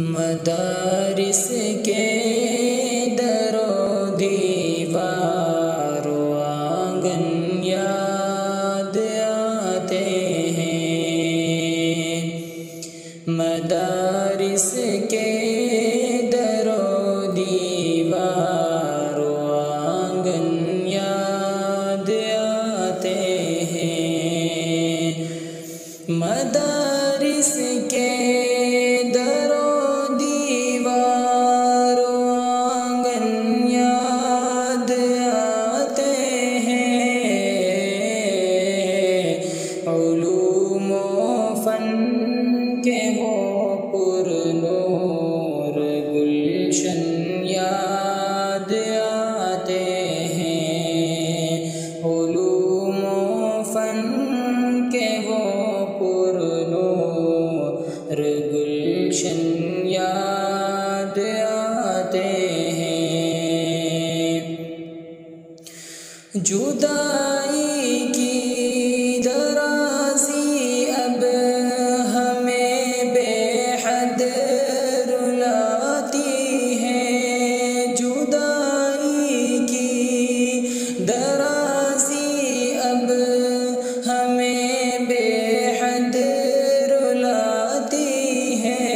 مدارس کے در و دیوار و آنگن یاد آتے ہیں، مدارس کے در و دیوار و آنگن یاد آتے ہیں، مدارس کے در و دیوار و آنگن یاد آتے ہیں، علوم و فن کے وہ پر نور گلشن یاد آتے ہیں، علوم و فن کے وہ پر نور گلشن یاد آتے ہیں، جدائی کی درازی اب ہمیں بے حد رلاتی ہے، جدائی کی درازی اب ہمیں بے حد رلاتی ہے،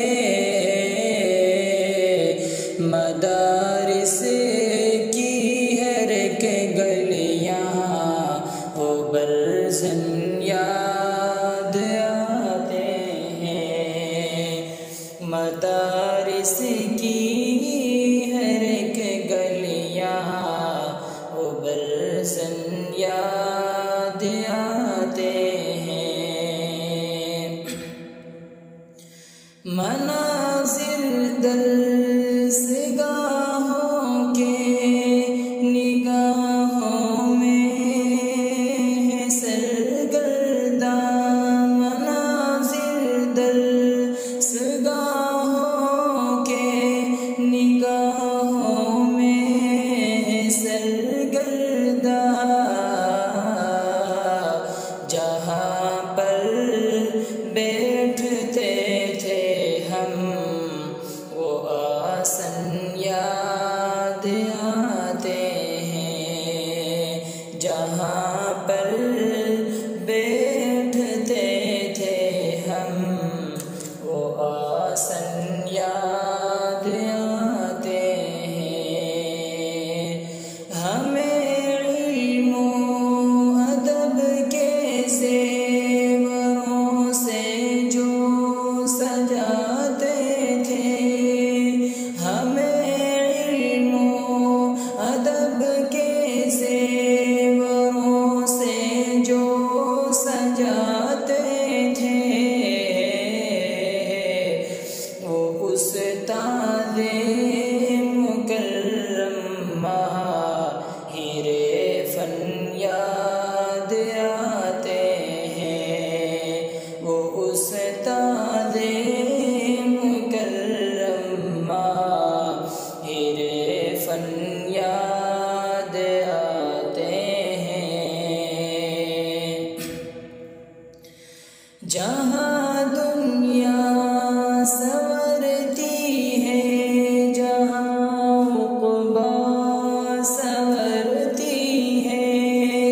مدارس کی ہر ایک گلیاں وہ برزن یاد آتے ہیں، مدارس کی ہر ایک گلیاں وہ برزن یاد آتے ہیں، مناظر درسگاہوں کے نگاہوں میں ہے سرگرداں، مناظر درسگاہوں کے نگاہوں میں ہے سرگرداں، جہاں پر بیٹھتے تھے ہم وہ آسن یاد آتے ہیں، جہاں پر بیٹھتے تھے ہم وہ آسن یاد آتے ہیں، ہمیں علم و ادب کے زیوروں سے جو سجاتے تھے، ہمیں علم و ادب کے زیوروں سے جو سجاتے تھے، وہ استاد مکرم ماہر فن یاد آتے ہیں، وہ استاد مکرم ماہر فن یاد آتے ہیں، جہاں دنیا سنورتی ہے، جہاں عقبیٰ سنورتی ہے،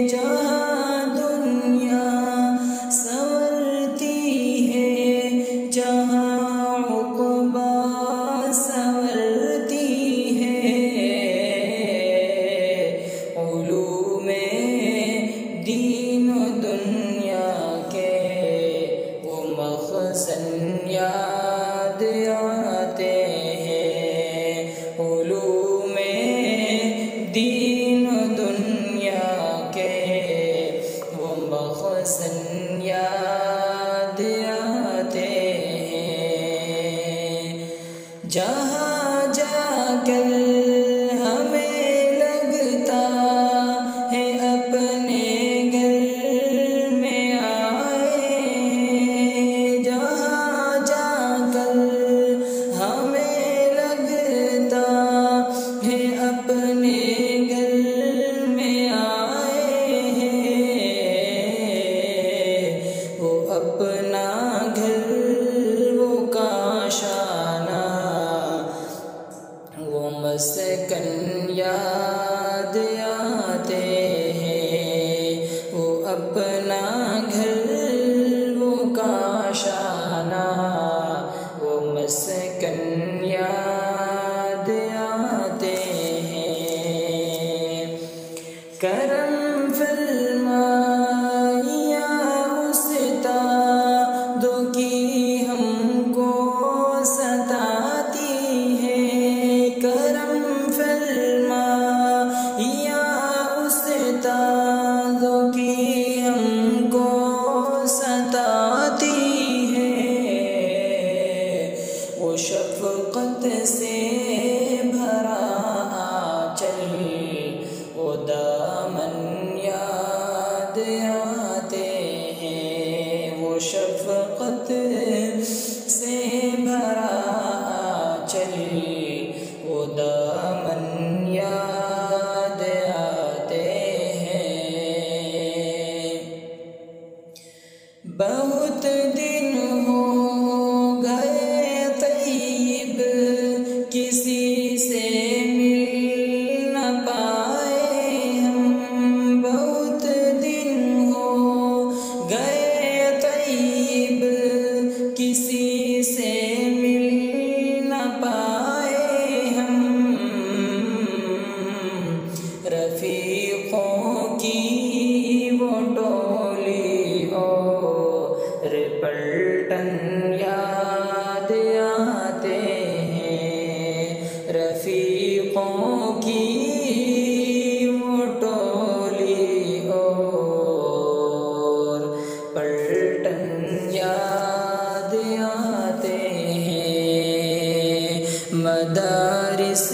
جہاں دنیا سنورتی ہے، جہاں عقبیٰ سنورتی ہے، علوم دین و دنیا کے وہ مخزن یاد آتے ہیں، علوم دین و دنیا کے وہ مخزن یاد آتے ہیں، جہاں جا کر ہمیں لگتا ہے اپنے گھر میں آئے ہیں، جہاں جا کر ہمیں لگتا ہے اپنے گھر میں آئے ہیں، وہ اپنا گھر وہ کاشانہ شفقت سے بھرا آنچل، وہ دامن یاد آتے ہیں، وہ شفقت سے بھرا آنچل، وہ دامن یاد آتے ہیں۔ بہت دن ہو گئے طیب، کسی سے مل نہ پائے ہم، بہت دن ہو گئے طیب، کسی سے مل نہ پائے ہم، رفیقوں کی وہ ٹولی اور پلٹن یاد آتے ہیں، رفیقوں کی وہ ٹولی اور پلٹن یاد آتے ہیں۔ مدارس